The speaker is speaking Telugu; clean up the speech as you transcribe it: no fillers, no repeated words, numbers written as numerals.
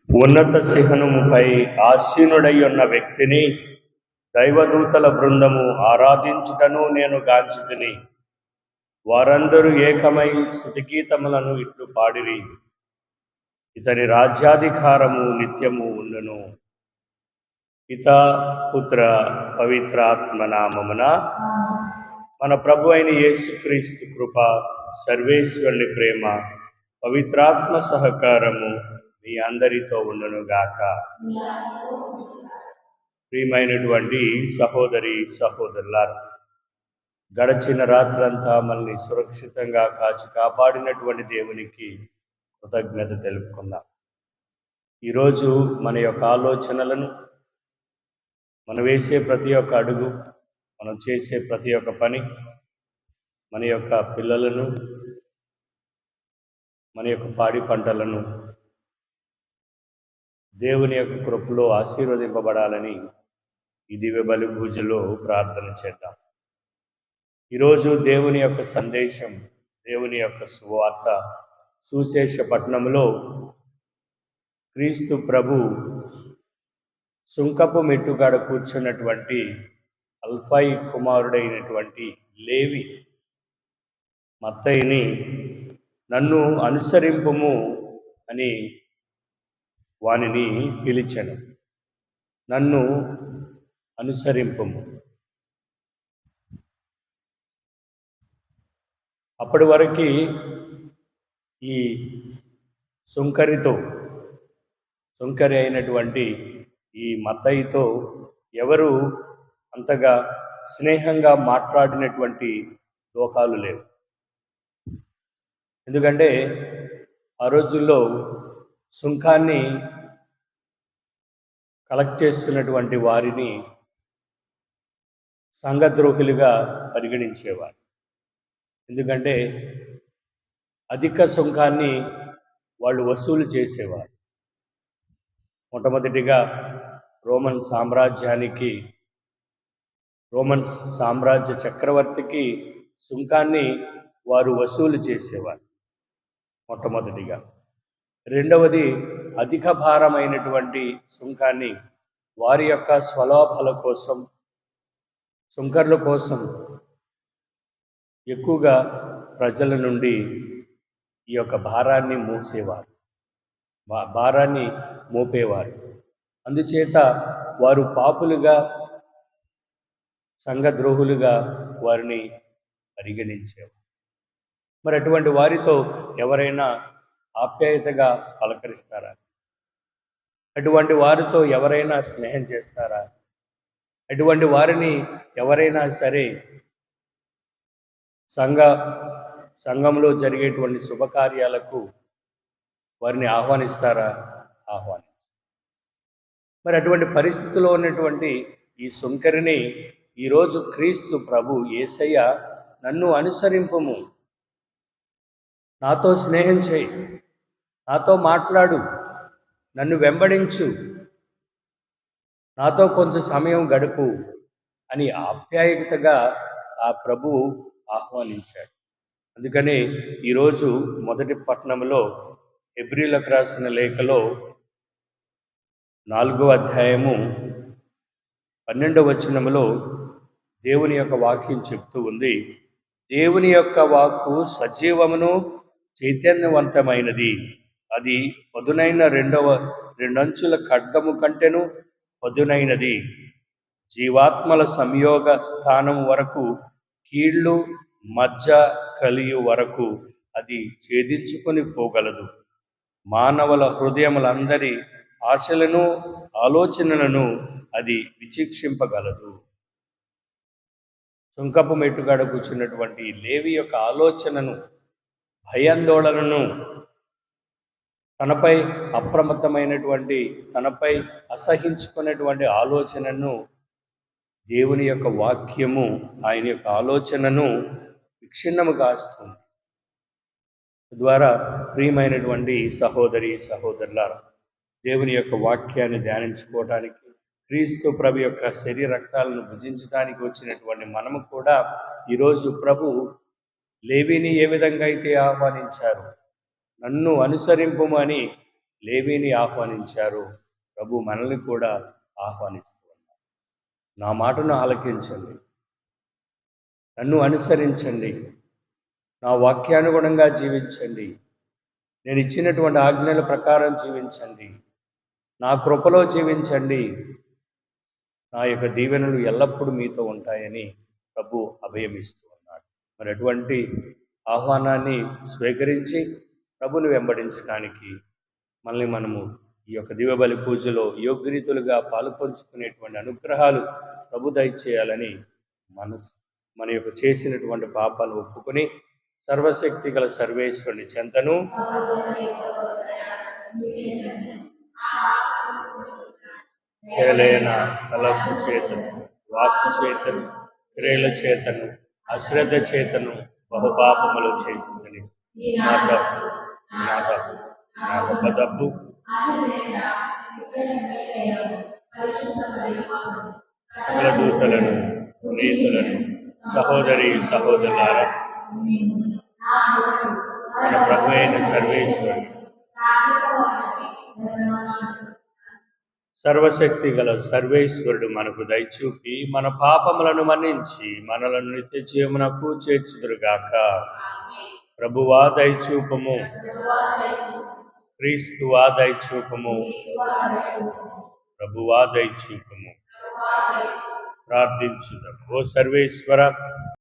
ఉన్నత శిఖరముపై ఆసీనుడై ఉన్న వ్యక్తిని దైవదూతల బృందము ఆరాధించుటను నేను గాంచితిని. వారందరూ ఏకమై స్తుతిగీతములను ఇట్లు పాడిరి. ఇతని రాజ్యాధికారము నిత్యము ఉండును. పితా పుత్ర పవిత్రాత్మ నామమున మన ప్రభు అయిన యేసుక్రీస్తు కృప, సర్వేశ్వరుని ప్రేమ, పవిత్రాత్మ సహకారము మీ అందరితో ఉండునుగాక. ప్రియమైనటువంటి సహోదరి సహోదరులారా, గడచిన రాత్రంతా మనల్ని సురక్షితంగా కాపాడినటువంటి దేవునికి కృతజ్ఞత తెలుపుకుందాం. ఈరోజు మన యొక్క ఆలోచనలను, మనం వేసే ప్రతి ఒక్క అడుగు, మనం చేసే ప్రతి ఒక్క పని, మన యొక్క పిల్లలను, మన యొక్క పాడి పంటలను దేవుని యొక్క కృపలో ఆశీర్వదింపబడాలని ఈ దివ్య బలి పూజలో ప్రార్థన చేద్దాం. ఈరోజు దేవుని యొక్క సందేశం, దేవుని యొక్క సువార్త సుశేష పట్టణంలో క్రీస్తు ప్రభు సుంకపు మెట్టుగాడ కూర్చున్నటువంటి అల్ఫాయి కుమారుడైనటువంటి లేవి మత్తయిని నన్ను అనుసరింపుము అని వానిని పిలిచెను. నన్ను అనుసరింపుము. అప్పటి వరకు ఈ సుంకరి అయినటువంటి ఈ మత్తయితో ఎవరు అంతగా స్నేహంగా మాట్లాడినటువంటి దోకాలు లేవు. ఎందుకంటే ఆ రోజుల్లో సుంకాన్ని కలెక్ట్ చేస్తున్నటువంటి వారిని సంఘద్రోహులుగా పరిగణించేవారు. ఎందుకంటే అధిక సుంకాన్ని వాళ్ళు వసూలు చేసేవారు. మొట్టమొదటిగా రోమన్ సామ్రాజ్య చక్రవర్తికి సుంకాన్ని వారు వసూలు చేసేవారు మొట్టమొదటిగా. రెండవది, అధిక భారమైనటువంటి సుంకాన్ని వారి యొక్క స్వలాభాల కోసం, సుంకర్ల కోసం ఎక్కువగా ప్రజల నుండి ఈ యొక్క భారాన్ని మోపేవారు. అందుచేత వారు పాపులుగా, సంఘద్రోహులుగా వారిని పరిగణించేవారు. మరి అటువంటి వారితో ఎవరైనా ఆప్యాయతగా పలకరిస్తారా? అటువంటి వారితో ఎవరైనా స్నేహం చేస్తారా? అటువంటి వారిని ఎవరైనా సరే సంఘంలో జరిగేటువంటి శుభకార్యాలకు వారిని ఆహ్వానిస్తారా? మరి అటువంటి పరిస్థితిలో ఉన్నటువంటి ఈ సుంకరిని ఈరోజు క్రీస్తు ప్రభు యేసయ్య నన్ను అనుసరింపుము, నాతో స్నేహం చేయి, నాతో మాట్లాడు, నన్ను వెంబడించు, నాతో కొంచెం సమయం గడుపు అని ఆప్యాయతగా ఆ ప్రభువు ఆహ్వానించాడు. అందుకని ఈరోజు మొదటి పట్టణంలో హెబ్రీలకు రాసిన లేఖలో 4వ అధ్యాయము 12వ వచనంలో దేవుని యొక్క వాక్యం చెప్తూ ఉంది. దేవుని యొక్క వాక్కు సజీవమును చైతన్యవంతమైనది. అది పదునైన రెండంచుల ఖడ్గము కంటెను పదునైనది. జీవాత్మల సంయోగ స్థానం వరకు, కీళ్ళు మజ్జ కలియు వరకు అది ఛేదించుకొని పోగలదు. మానవుల హృదయములందరి ఆశలను, ఆలోచనలను అది విచక్షింపగలదు. సుంకపు మెట్టుగాడ కూర్చున్నటువంటి లేవి యొక్క ఆలోచనను, భయాందోళనను, తనపై అప్రమత్తమైనటువంటి, తనపై అసహించుకునేటువంటి ఆలోచనను దేవుని యొక్క వాక్యము ఆయన యొక్క ఆలోచనను విక్షిన్నము కాస్తుంది. ద్వారా ప్రియమైనటువంటి సహోదరి సహోదరులారా, దేవుని యొక్క వాక్యాన్ని ధ్యానించుకోవడానికి, క్రీస్తు ప్రభు యొక్క శరీర రక్తాలను భుజించడానికి వచ్చినటువంటి మనము కూడా ఈరోజు ప్రభు లేవిని ఏ విధంగా అయితే ఆహ్వానించారు, నన్ను అనుసరింపుమని లేవీని ఆహ్వానించారో ప్రభు మనల్ని కూడా ఆహ్వానిస్తూ ఉన్నారు. నా మాటను ఆలకించండి, నన్ను అనుసరించండి, నా వాక్యానుగుణంగా జీవించండి, నేను ఇచ్చినటువంటి ఆజ్ఞల ప్రకారం జీవించండి, నా కృపలో జీవించండి, నా యొక్క దీవెనలు ఎల్లప్పుడూ మీతో ఉంటాయని ప్రభు అభయమిస్తూ ఉన్నాడు. మరి అటువంటి ఆహ్వానాన్ని స్వీకరించి ప్రభుని వెంబడించడానికి మనము ఈ యొక్క దివ్యబలి పూజలో యోగ్యరీతులుగా పాలుపంచుకునేటువంటి అనుగ్రహాలు ప్రభు దయచేయాలని మన యొక్క చేసినటువంటి పాపాలు ఒప్పుకొని సర్వశక్తి గల సర్వేశ్వరుని చెంతను కేలైన తలపు చేతను, వాక్కు చేతను, క్రియల చేతను, అశ్రద్ధ చేతను బహుపాపములు చేసిందని నా గొప్ప తప్పు. సకల దూతలను, నీతులను, సహోదరులారా, మన ప్రభు అయిన సర్వేశ్వరుడు సర్వశక్తి గల సర్వేశ్వరుడు మనకు దయచూపి మన పాపములను మన్నించి మనలను నిత్య జీవమునకు చేర్చుదురుగాక. ప్రభువా దయచూపము, క్రీస్తువా దయచూపము, ప్రభువా దయచూపము. ప్రార్థించుదాం. ఓ సర్వేశ్వర,